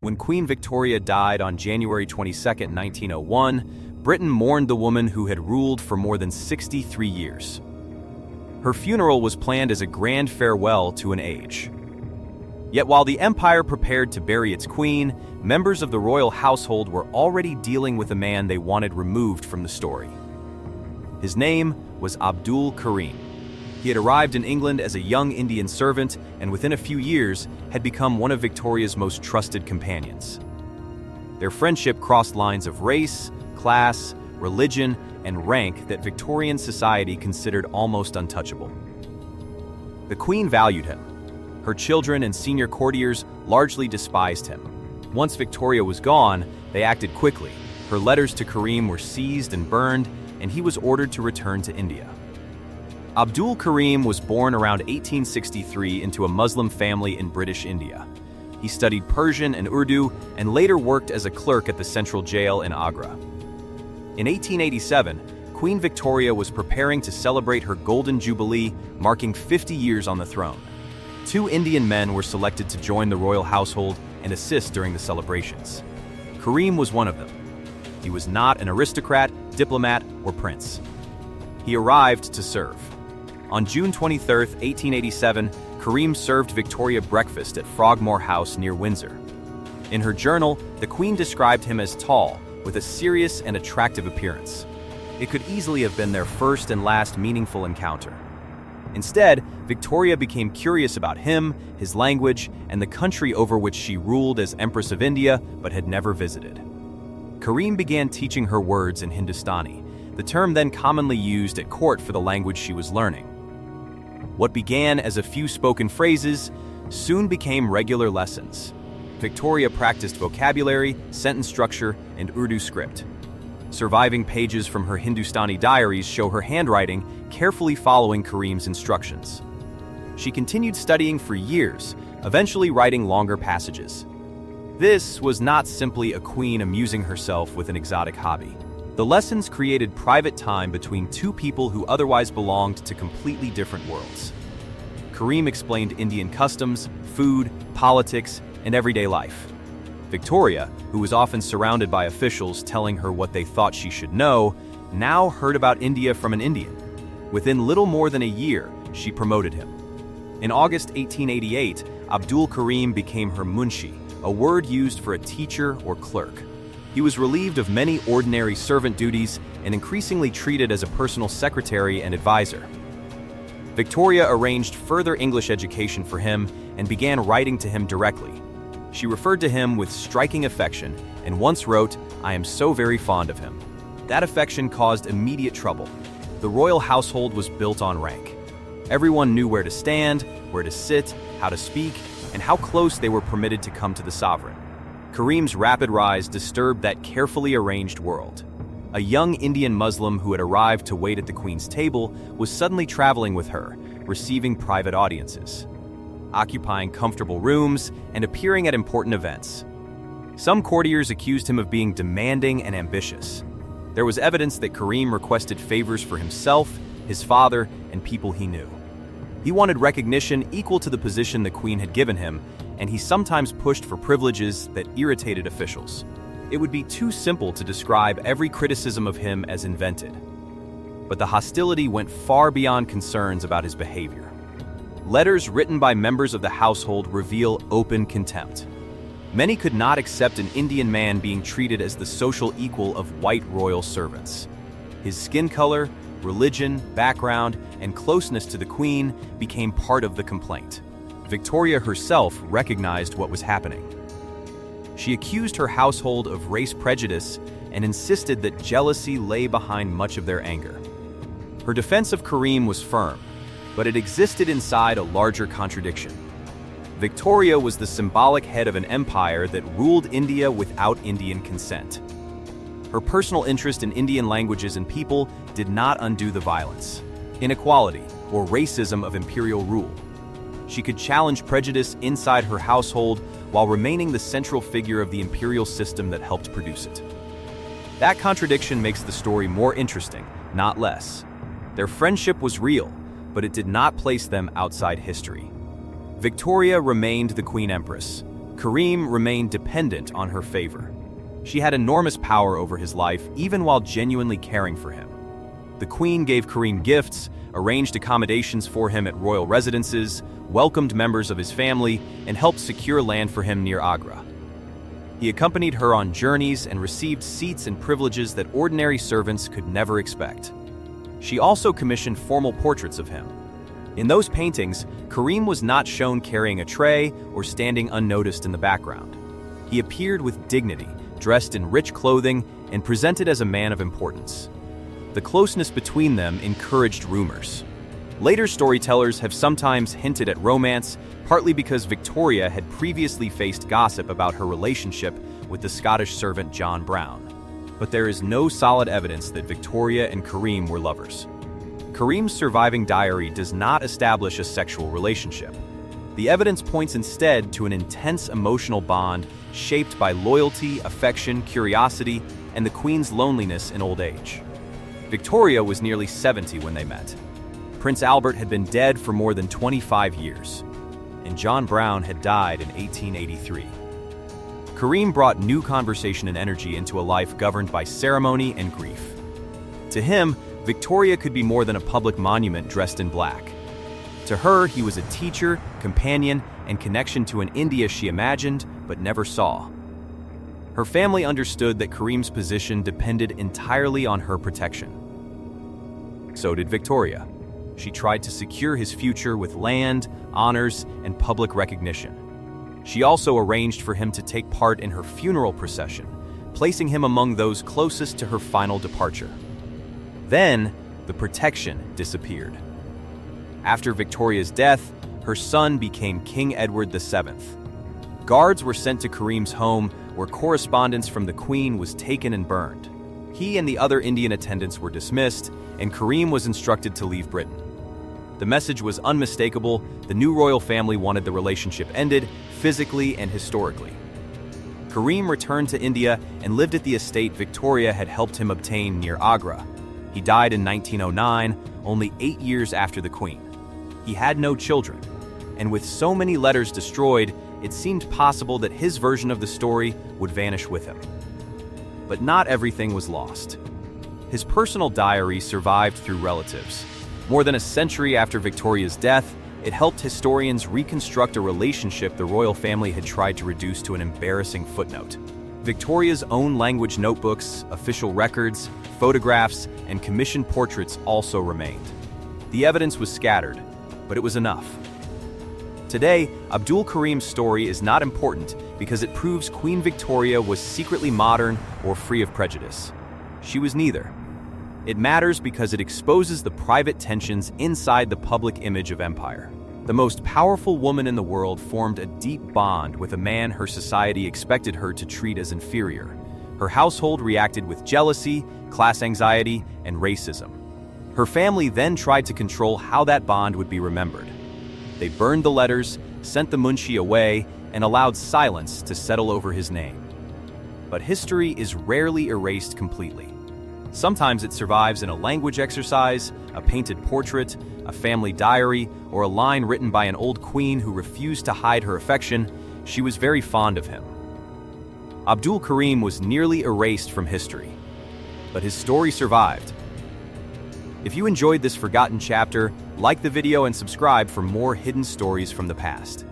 When Queen Victoria died on January 22, 1901, Britain mourned the woman who had ruled for more than 63 years. Her funeral was planned as a grand farewell to an age. Yet while the empire prepared to bury its queen, members of the royal household were already dealing with a man they wanted removed from the story. His name was Abdul Karim. He had arrived in England as a young Indian servant and within a few years had become one of Victoria's most trusted companions. Their friendship crossed lines of race, class, religion, and rank that Victorian society considered almost untouchable. The Queen valued him. Her children and senior courtiers largely despised him. Once Victoria was gone, they acted quickly. Her letters to Karim were seized and burned, and he was ordered to return to India. Abdul Karim was born around 1863 into a Muslim family in British India. He studied Persian and Urdu and later worked as a clerk at the Central Jail in Agra. In 1887, Queen Victoria was preparing to celebrate her Golden Jubilee, marking 50 years on the throne. 2 Indian men were selected to join the royal household and assist during the celebrations. Karim was one of them. He was not an aristocrat, diplomat, or prince. He arrived to serve. On June 23, 1887, Karim served Victoria breakfast at Frogmore House near Windsor. In her journal, the Queen described him as tall, with a serious and attractive appearance. It could easily have been their first and last meaningful encounter. Instead, Victoria became curious about him, his language, and the country over which she ruled as Empress of India but had never visited. Karim began teaching her words in Hindustani, the term then commonly used at court for the language she was learning. What began as a few spoken phrases soon became regular lessons. Victoria practiced vocabulary, sentence structure, and Urdu script. Surviving pages from her Hindustani diaries show her handwriting, carefully following Karim's instructions. She continued studying for years, eventually writing longer passages. This was not simply a queen amusing herself with an exotic hobby. The lessons created private time between 2 people who otherwise belonged to completely different worlds. Karim explained Indian customs, food, politics, and everyday life. Victoria, who was often surrounded by officials telling her what they thought she should know, now heard about India from an Indian. Within little more than a year, she promoted him. In August 1888, Abdul Karim became her Munshi, a word used for a teacher or clerk. He was relieved of many ordinary servant duties and increasingly treated as a personal secretary and advisor. Victoria arranged further English education for him and began writing to him directly. She referred to him with striking affection and once wrote, "I am so very fond of him." That affection caused immediate trouble. The royal household was built on rank. Everyone knew where to stand, where to sit, how to speak, and how close they were permitted to come to the sovereign. Karim's rapid rise disturbed that carefully arranged world. A young Indian Muslim who had arrived to wait at the Queen's table was suddenly traveling with her, receiving private audiences, occupying comfortable rooms, and appearing at important events. Some courtiers accused him of being demanding and ambitious. There was evidence that Karim requested favors for himself, his father, and people he knew. He wanted recognition equal to the position the Queen had given him, and he sometimes pushed for privileges that irritated officials. It would be too simple to describe every criticism of him as invented. But the hostility went far beyond concerns about his behavior. Letters written by members of the household reveal open contempt. Many could not accept an Indian man being treated as the social equal of white royal servants. His skin color, religion, background, and closeness to the Queen became part of the complaint. Victoria herself recognized what was happening. She accused her household of race prejudice and insisted that jealousy lay behind much of their anger. Her defense of Karim was firm, but it existed inside a larger contradiction. Victoria was the symbolic head of an empire that ruled India without Indian consent. Her personal interest in Indian languages and people did not undo the violence, inequality, or racism of imperial rule. She could challenge prejudice inside her household while remaining the central figure of the imperial system that helped produce it. That contradiction makes the story more interesting, not less. Their friendship was real, but it did not place them outside history. Victoria remained the Queen Empress, Karim remained dependent on her favor. She had enormous power over his life, even while genuinely caring for him. The Queen gave Karim gifts, arranged accommodations for him at royal residences, welcomed members of his family, and helped secure land for him near Agra. He accompanied her on journeys and received seats and privileges that ordinary servants could never expect. She also commissioned formal portraits of him. In those paintings, Karim was not shown carrying a tray or standing unnoticed in the background. He appeared with dignity, dressed in rich clothing, and presented as a man of importance. The closeness between them encouraged rumors. Later storytellers have sometimes hinted at romance, partly because Victoria had previously faced gossip about her relationship with the Scottish servant John Brown. But there is no solid evidence that Victoria and Karim were lovers. Karim's surviving diary does not establish a sexual relationship. The evidence points instead to an intense emotional bond shaped by loyalty, affection, curiosity, and the Queen's loneliness in old age. Victoria was nearly 70 when they met. Prince Albert had been dead for more than 25 years, and John Brown had died in 1883. Karim brought new conversation and energy into a life governed by ceremony and grief. To him, Victoria could be more than a public monument dressed in black. To her, he was a teacher, companion, and connection to an India she imagined but never saw. Her family understood that Karim's position depended entirely on her protection. So did Victoria. She tried to secure his future with land, honors, and public recognition. She also arranged for him to take part in her funeral procession, placing him among those closest to her final departure. Then, the protection disappeared. After Victoria's death, her son became King Edward VII. Guards were sent to Karim's home, where correspondence from the Queen was taken and burned. He and the other Indian attendants were dismissed, and Karim was instructed to leave Britain. The message was unmistakable: the new royal family wanted the relationship ended, physically and historically. Karim returned to India and lived at the estate Victoria had helped him obtain near Agra. He died in 1909, only 8 years after the Queen. He had no children, and with so many letters destroyed, it seemed possible that his version of the story would vanish with him. But not everything was lost. His personal diary survived through relatives. More than a century after Victoria's death, it helped historians reconstruct a relationship the royal family had tried to reduce to an embarrassing footnote. Victoria's own language notebooks, official records, photographs, and commissioned portraits also remained. The evidence was scattered, but it was enough. Today, Abdul Karim's story is not important because it proves Queen Victoria was secretly modern or free of prejudice. She was neither. It matters because it exposes the private tensions inside the public image of empire. The most powerful woman in the world formed a deep bond with a man her society expected her to treat as inferior. Her household reacted with jealousy, class anxiety, and racism. Her family then tried to control how that bond would be remembered. They burned the letters, sent the Munshi away, and allowed silence to settle over his name. But history is rarely erased completely. Sometimes it survives in a language exercise, a painted portrait, a family diary, or a line written by an old queen who refused to hide her affection. She was very fond of him. Abdul Karim was nearly erased from history, but his story survived. If you enjoyed this forgotten chapter, like the video and subscribe for more hidden stories from the past.